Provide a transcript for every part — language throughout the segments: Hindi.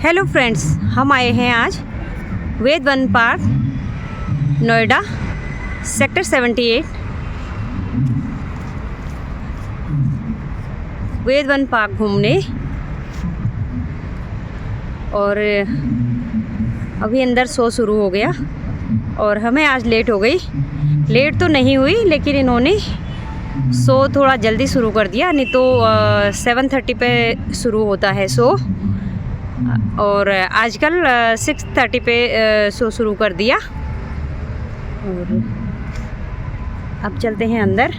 हेलो फ्रेंड्स, हम आए हैं आज वेद वन पार्क नोएडा सेक्टर 78। वेद वन पार्क घूमने, और अभी अंदर शो शुरू हो गया और हमें आज लेट हो गई। लेट तो नहीं हुई, लेकिन इन्होंने शो थोड़ा जल्दी शुरू कर दिया, नहीं तो 7:30 पे शुरू होता है शो, और आजकल 6:30 पे शो शुरू कर दिया। और अब चलते हैं अंदर।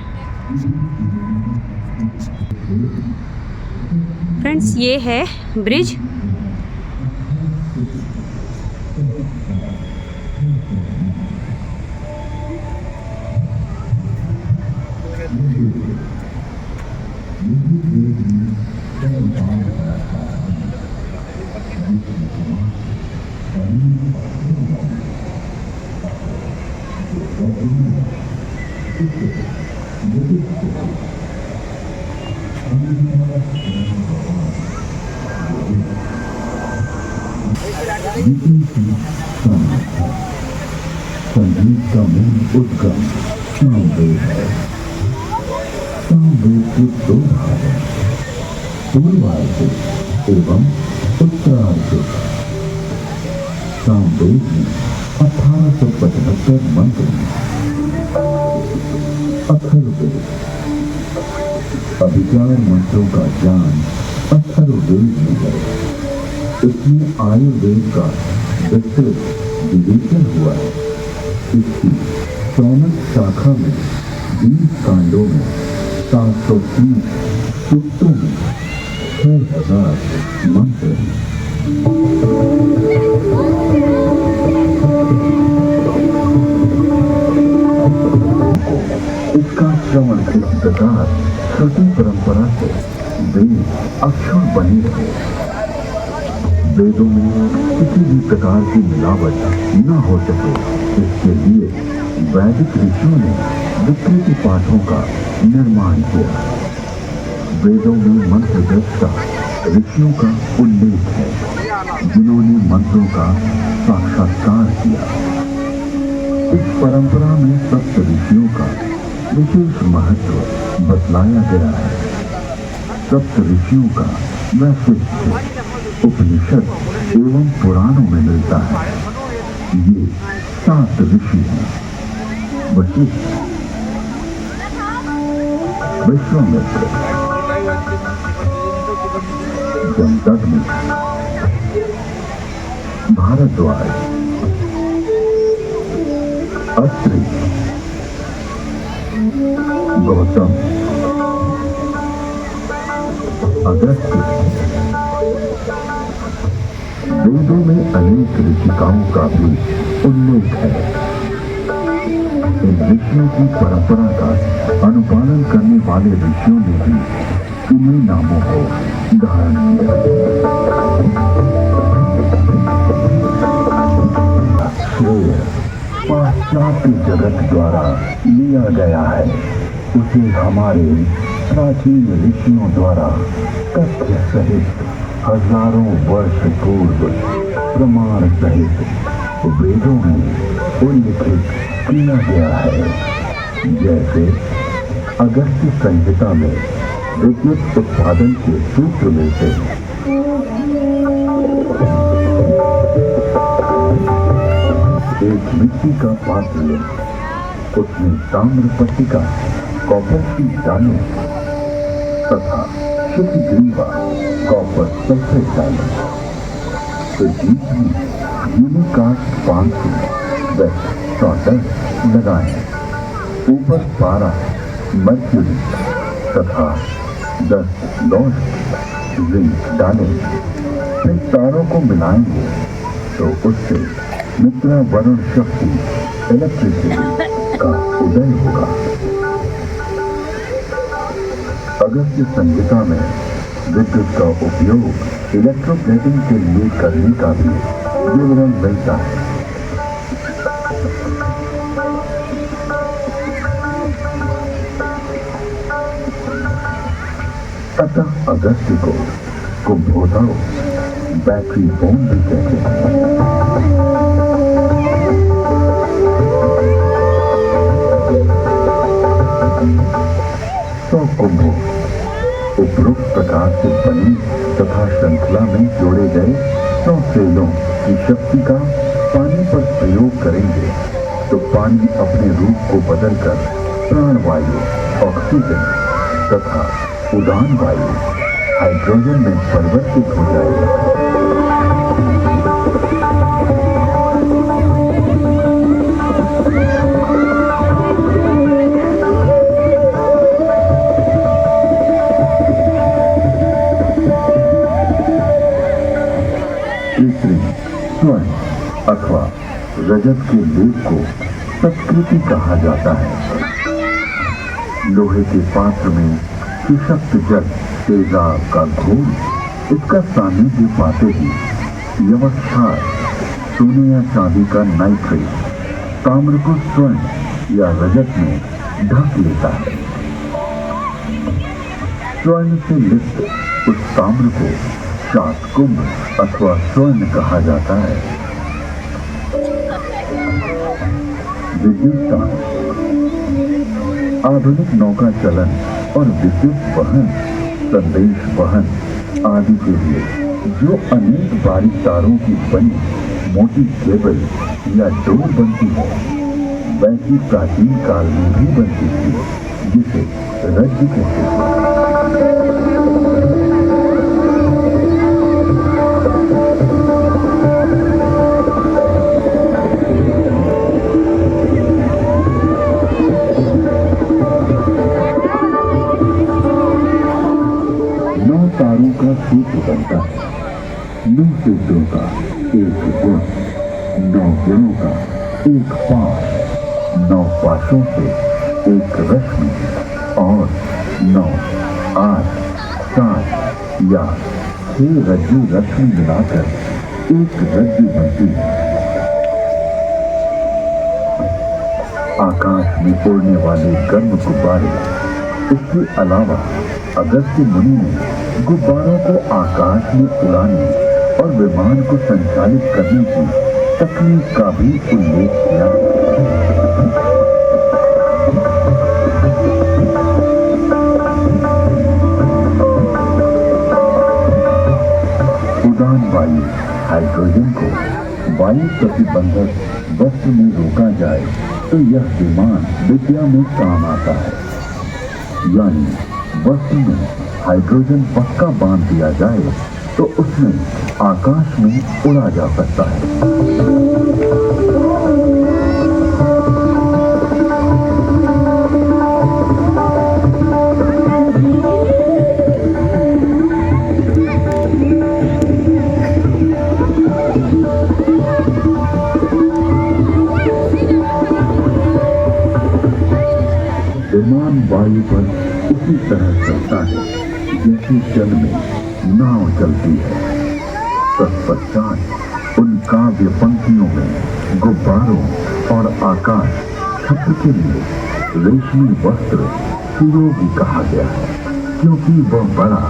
फ्रेंड्स, ये है ब्रिज। संगीत का मूल उद्गम सामवेद है। सामवेद के दो भाग हैं, पूर्वार्ध एवं उत्तरार्ध। सामवेद में 1875 मंत्र हैं। अथर्ववेद, अभिचार मंत्रों का ज्ञान अथर्ववेद में है। इसमें आयुर्वेद का विस्तृत विवेचन हुआ है। इसकी 64 शाखा में 20 कांडों में 730 सूक्तों में 6000 मंत्र हैं। इसका श्रवण किस प्रकार श्रुति परंपरा से वेद अक्षर बने रहे। वेदों में किसी भी प्रकार की मिलावट न हो सके, इसके लिए वैदिक ऋषियों ने विकृति पाठों का निर्माण किया। वेदों में मंत्र दृष्टा ऋषियों का उल्लेख है, जिन्होंने मंत्रों का साक्षात्कार किया। इस परंपरा में सप्त ऋषियों का विशेष महत्व बतलाया गया है। सप्त ऋषियों का वैशिष्ट्य उपनिषद एवं पुराणों में मिलता है। ये 7 ऋषि हैं: वशिष्ठ, विश्वामित्र, जमदग्नि, भारद्वाज, अत्रि, गौतम, अगस्त्य। वेदों में अनेक ऋषिकाओं का भी उल्लेख है। इन ऋषियों की परंपरा का अनुपालन करने वाले ऋषियों ने भी इन्हीं नामों को धारण किया। श्रेय पाश्चात्य जगत द्वारा लिया गया है, उसे हमारे प्राचीन ऋषियों द्वारा तथ्य सहित हजारों वर्ष पूर्व प्रमाण सहित वेदों में उल्लिखित किया गया है। जैसे अगस्त्य संहिता में विद्युत उत्पादन के सूत्र में से एक मिट्टी का पात्र ले, उसमें ताम्र पट्टिका कॉपर की डालें तथा शुद्ध ग्रीवा कॉपर सल्फेट डालें। तो बीच में यूनिकास्ट 500 वेस्ट शॉर्टर लगाएं। ऊपर 12 मर्क्यूरी तथा 10 लॉस जिंक डालें। फिर तारों को मिलाएंगे तो उससे मित्रा वरुण शक्ति इलेक्ट्रिसिटी का उदय होगा। अगस्त्य संहिता में विद्युत का उपयोग इलेक्ट्रोप्लेटिंग के लिए करने का भी विवरण मिलता है। अतः अगस्त्य को कुंभोदक बैटरी बोन भी कहते हैं। कुंभों उपरोक्त प्रकार से बनी तथा श्रृंखला में जोड़े गए 100 सेलों की शक्ति का पानी पर प्रयोग करेंगे तो पानी अपने रूप को बदलकर प्राणवायु, ऑक्सीजन तथा उदान वायु, हाइड्रोजन में परिवर्तित हो जाएगा। स्वर्ण अथवा रजत के लेप को सत्कृति कहा जाता है। लोहे के पात्र में सुषक्त जल तेजाब का घोल इसका सानिध्य पाते ही यवक्षार सोने या चांदी का नाइट्रेट ताम्र को स्वर्ण या रजत में ढक लेता है। स्वर्ण से लिप्त उस ताम्र को शातकुंभ अथवा स्वर्ण कहा जाता है। विद्युत दान आधुनिक नौका चलन और विद्युत वहन, संदेश वहन आदि के लिए जो अनेक बारीक तारों की बनी मोटी केबल या डोर बनती है, वैसी प्राचीन काल में भी बनती थी, जिसे रज्जु कहते हैं। तारों का सूत्र बनता है। 9 सूत्रों का एक गुण, 9 गुणों का एक पाश, 9 पाशों से एक रश्मि और 9, 8, 7 या 6 रज्जु रश्मि मिलाकर एक रज्जु बनती है। आकाश में उड़ने वाले गर्म गुब्बारे, इसके अलावा अगस्त्य मुनि ने गुब्बारों को आकाश में उड़ाने और विमान को संचालित करने की तकनीक का भी उल्लेख किया। उड़ान वायु हाइड्रोजन को वायु प्रतिबंधक वस्त्र में रोका जाए तो यह विमान विद्या में काम आता है। यानी वस्त्र में हाइड्रोजन पक्का बांध दिया जाए तो उसमें आकाश में उड़ा जा सकता है। विमान वायु पर उसी तरह चलता है जैसे जल में नाव चलती है। तत्पश्चात उन काव्य पंक्तियों में गुब्बारों और आकाश छत्र के लिए रेशमी वस्त्र सुयोगी कहा गया है, क्योंकि वह बड़ा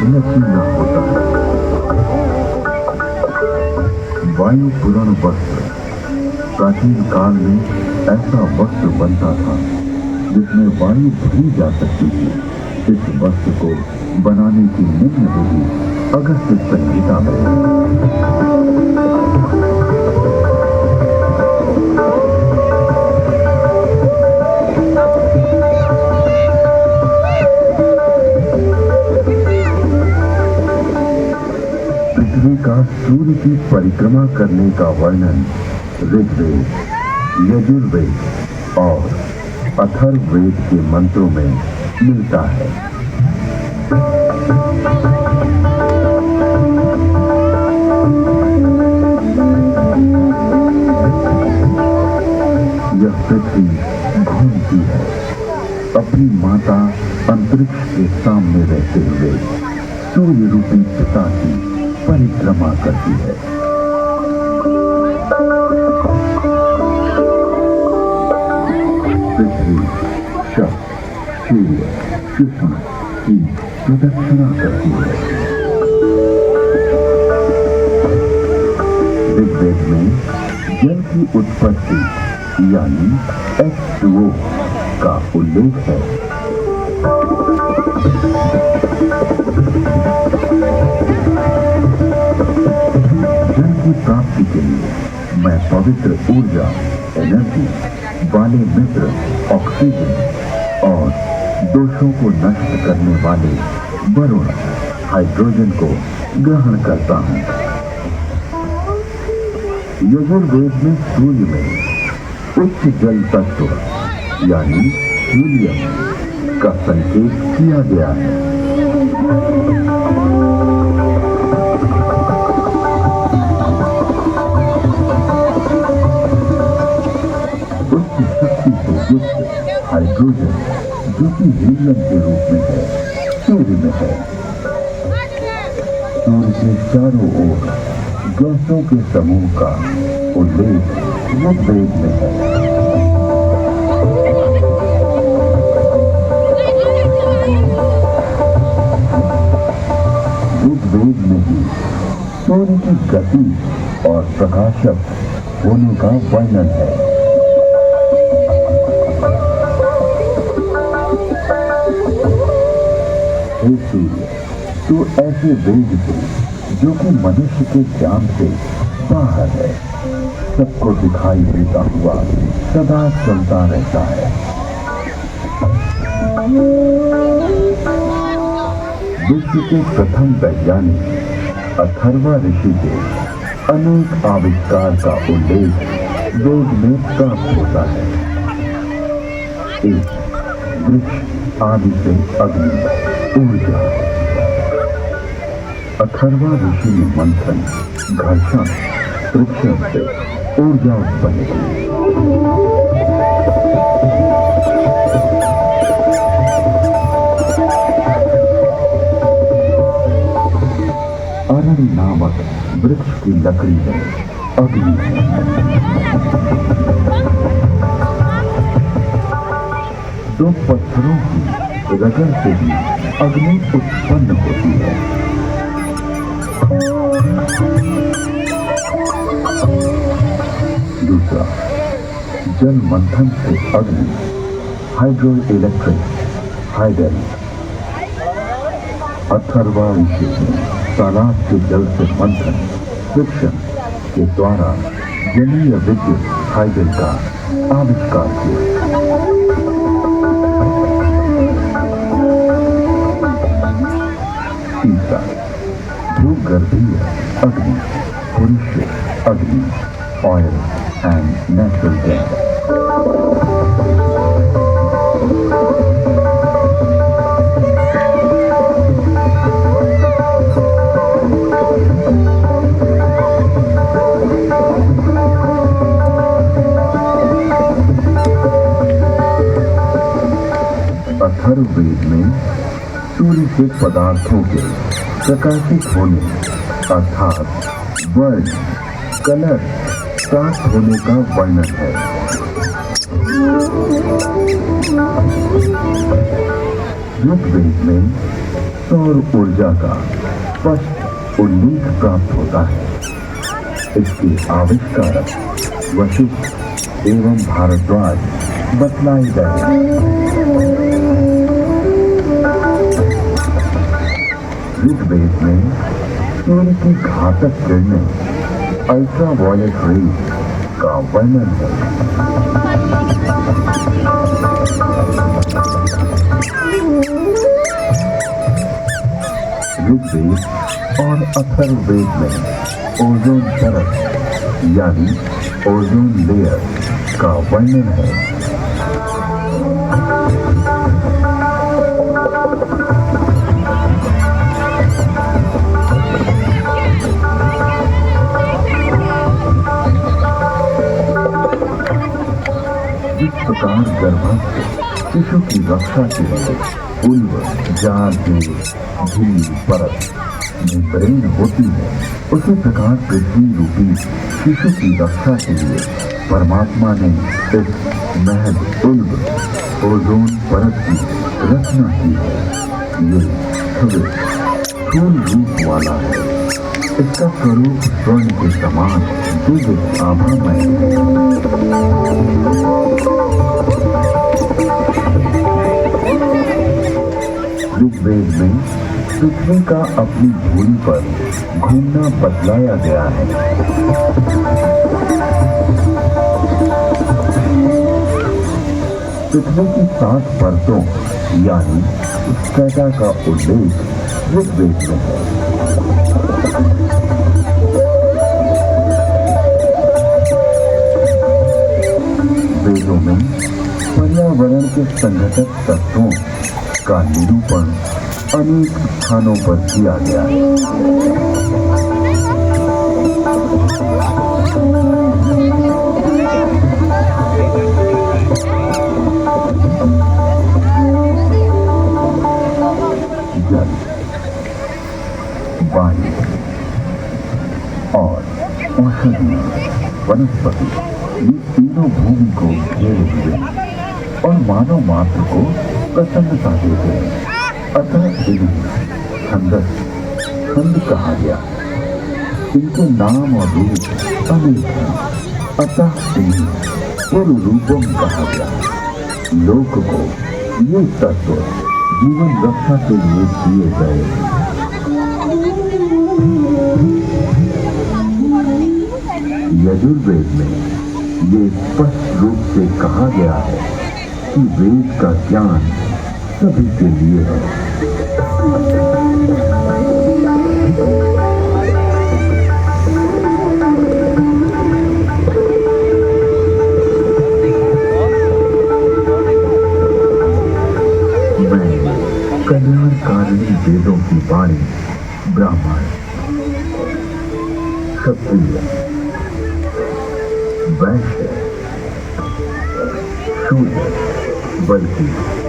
लचीला होता है। वायु पूर्ण वस्त्र प्राचीन काल में ऐसा वस्त्र बनता था जिसमें वायु भरी जा सकती थी। इस वस्त्र को बनाने की निम्न विधि अगस्त्य संहिता में पृथ्वी का सूर्य की परिक्रमा करने का वर्णन ऋग्वेद, यजुर्वेद और अथर्ववेद के मंत्रों में मिलता है। यह पृथ्वी घूमती है, अपनी माता अंतरिक्ष के सामने रहते हुए सूर्य रूपी पिता की परिक्रमा करती है। पृथ्वी शक, सूर्य, सुषमा की प्रदक्षिणा करती है। ऋग्वेद में जल की उत्पत्ति यानी H2O का उल्लेख है। जल की प्राप्ति के लिए मैं पवित्र ऊर्जा एनर्जी वाले मित्र ऑक्सीजन और दोषों को नष्ट करने वाले वरुण हाइड्रोजन को ग्रहण करता हूँ। यजुर्वेद में सूर्य में उच्च जल तत्व यानी हीलियम का संकेत किया गया है। उच्च शक्ति से युक्त हाइड्रोजन जो कि हीलियम के रूप में है, सूर्य में है। सूर्य के चारों ओर गैसों के समूह का उल्लेख ऋग्वेद में है। ऋग्वेद में ही सूर्य की गति और प्रकाशक होने का वर्णन है। हे सूर्य, तू ऐसे वेग से जो कि मनुष्य के ज्ञान से बाहर है, सबको दिखाई देता हुआ सदा चलता रहता है। विश्व के प्रथम वैज्ञानिक अथर्वा ऋषि के अनेक आविष्कार का उल्लेख वेद में प्राप्त होता है। एक वृक्ष आदि से अग्नि ऊर्जा। अथर्वा ऋषि ने मंथन घर्षण फ्रिक्शन से ऊर्जा उत्पन्न की। अरण्य नामक वृक्ष की लकड़ी में अग्नि है। दो पत्थरों की रगड़ से भी अग्नि उत्पन्न होती है। दूसरा, जल मंथन से अग्नि हाइड्रो इलेक्ट्रिक हाइडल। अथर्वा ऋषि ने तालाब के जल से मंथन फ्रिक्शन के द्वारा जलीय विद्युत हाइडल का आविष्कार किया। तीसरा, भूगर्भीय अग्नि पुरुष अग्नि oil and natural gas. Atharvaveda में सूर्य के पदार्थों के प्रकाशित होने अर्थात वर्ण कलर प्राप्त होने का वर्णन है। ऋग्वेद में सौर ऊर्जा का स्पष्ट उल्लेख प्राप्त होता है। इसके आविष्कारक वशिष्ठ एवं भारद्वाज बतलाए गए। ऋग्वेद में सूर्य की घातक किरणें अल्ट्रा वायलेट रेज का वर्णन है। ऋग्वेद और अथर्ववेद में ओजोन परत यानी ओजोन लेयर का वर्णन है। जिस प्रकार गर्भस्थ शिशु की रक्षा के लिए उल्व जाल की झिल्ली परत मेम्ब्रेन होती है, उसी प्रकार पृथ्वी रूपी शिशु की रक्षा के लिए परमात्मा ने इस महज उल्व ओजोन परत की रचना की है। ये स्थूल रूप वाला है। इसका स्वरूप स्वर्ण के समान दिव्य आभामय है। ऋग्वेद में पृथ्वी का अपनी धूली पर घूमना बतलाया गया है। पृथ्वी की 7 परतों यानी स्ट्रेटा का उल्लेख ऋग्वेद में है। वेदों में पर्यावरण के संघटक तत्वों का निरूपण अनेक स्थानों पर किया गया है। जल, वायु और औषधि वनस्पति ये तीनों भूमि को घेरे हुए और मानव मात्र को प्रसन्नता देते हैं। अतः इन्हें छंद कहा गया। इनके नाम और रूप अनेक हैं, अतः इन्हें पूर्व रूपों में कहा गया। लोक को ये तत्व जीवन रक्षा के लिए दिए गए हैं। यजुर्वेद में ये स्पष्ट रूप से कहा गया है कि वेद का ज्ञान सभी के लिए है। मैं कल्याणकारिणी वेदों की वाणी ब्राह्मण, क्षत्रिय, वैश्य, शूद्र बल्कि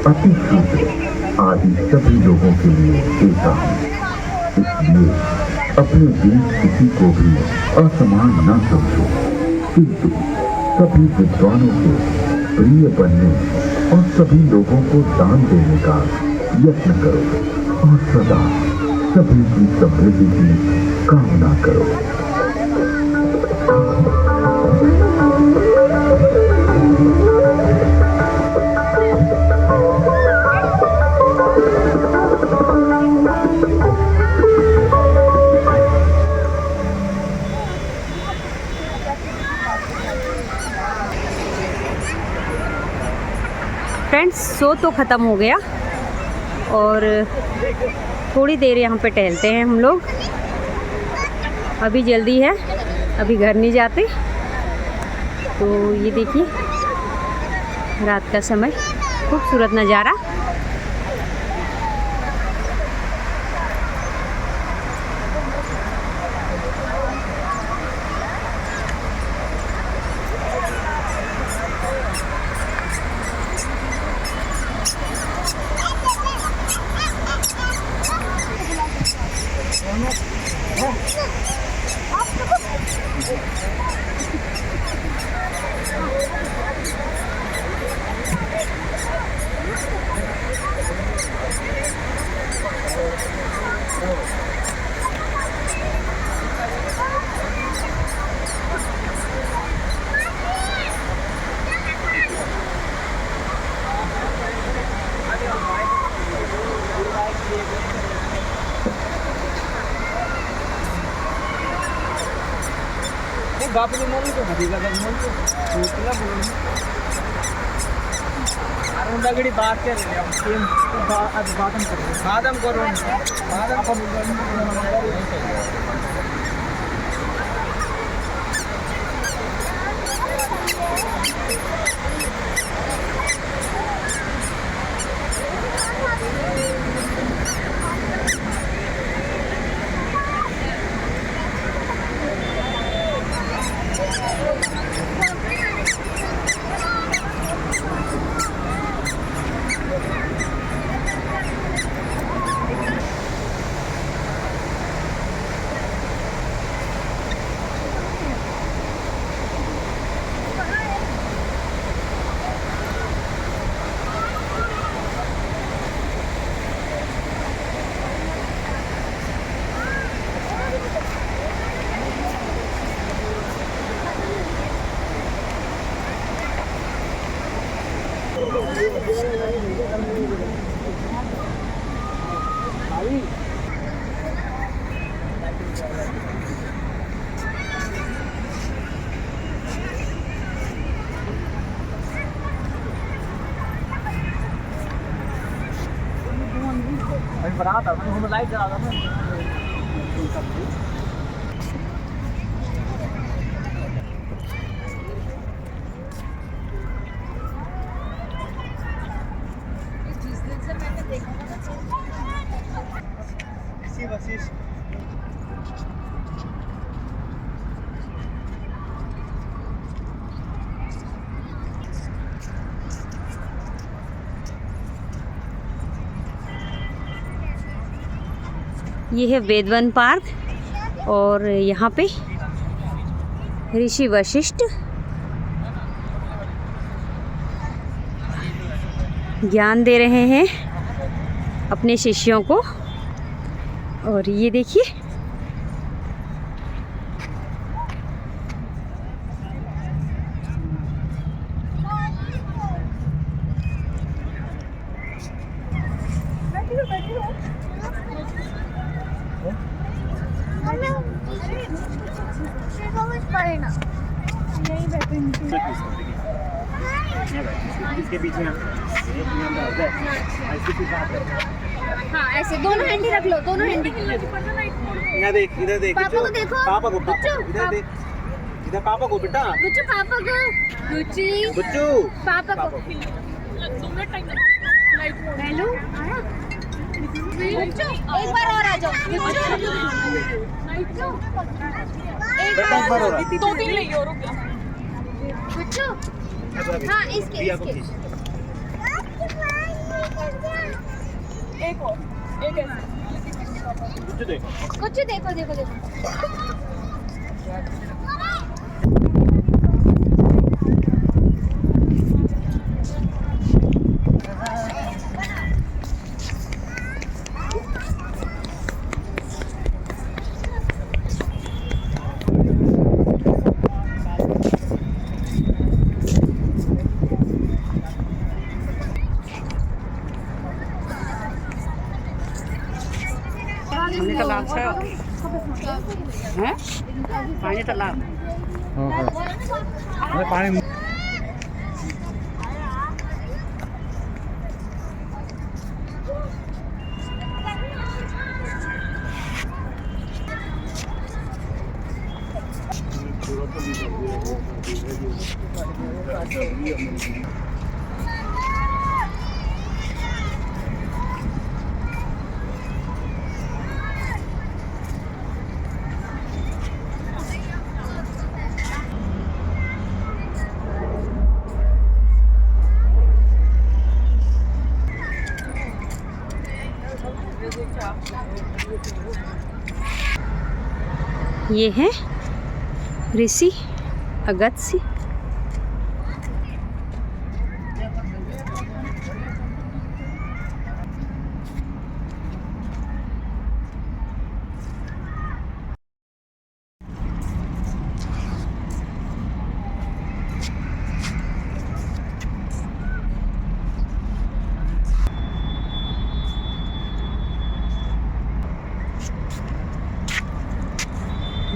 अति शूद्र आदि सभी लोगों के लिए देता हूँ। इसलिए अपने बीच किसी को भी असमान न समझो, किंतु सभी विद्वानों के प्रिय बनने और सभी लोगों को दान देने का यत्न करो और सदा सभी की समृद्धि की कामना करो। फ्रेंड्स, शो तो ख़त्म हो गया और थोड़ी देर यहाँ पे टहलते हैं हम लोग। अभी जल्दी है, अभी घर नहीं जाते। तो ये देखिए रात का समय, खूबसूरत नज़ारा। बाप ने मोल को खरीदा था, मोल को कितना बोल अरुण दगड़ी बात कर रहे हैं। सेम आज बातम कर रहे हैं, बातम करो, बातम बना था हम लाइट जला था ना। इसी वशिष्ठ ये है वेदवन पार्क और यहाँ पे ऋषि वशिष्ठ ज्ञान दे रहे हैं अपने शिष्यों को। और ये देखिए इसके बीच में हाँ ऐसे दोनों हैंडी रख लो, दोनों हैंडी। इधर देख, इधर देख। पापा को देखो। पापा को, बुच्चू, इधर देख। इधर पापा को बेटा। बुच्चू पापा को। बुच्ची। बुच्चू। पापा को। हेलो आया? बुच्चू एक बार और आ जाओ। बुच्चू एक बार और। 2-3 ले और रुक जा। बुच्चू हाँ इसके एक और, एक ऐसा। बुच्चू देख। बुच्चू देखो देखो देखो। पानी तालाब से हैं? पानी तालाब पानी ये है ऋषि अगस्त्य।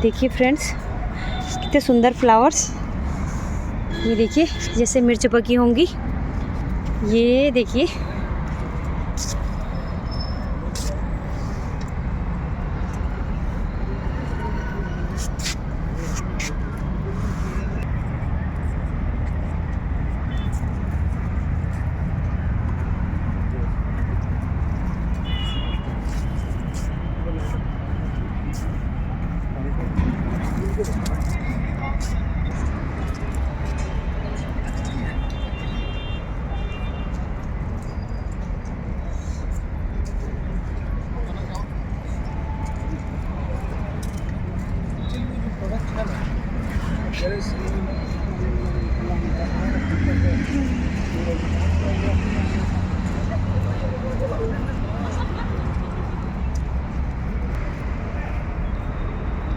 देखिए फ्रेंड्स कितने सुंदर फ्लावर्स। ये देखिए जैसे मिर्च पकी होंगी। ये देखिए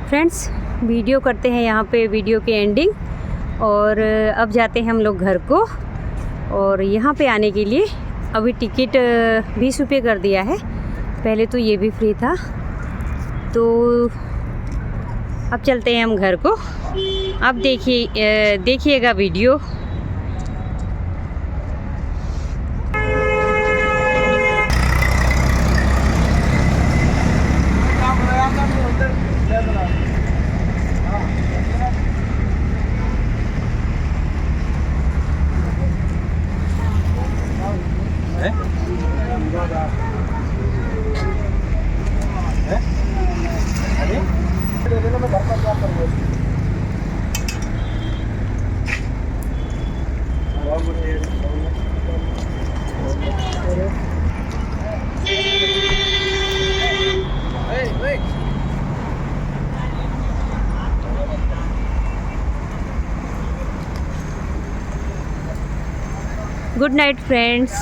फ्रेंड्स वीडियो करते हैं यहाँ पे वीडियो की एंडिंग। और अब जाते हैं हम लोग घर को। और यहाँ पे आने के लिए अभी टिकट 20 रुपये कर दिया है, पहले तो ये भी फ्री था। तो अब चलते हैं हम घर को। अब देखिएगा वीडियो। Good night friends.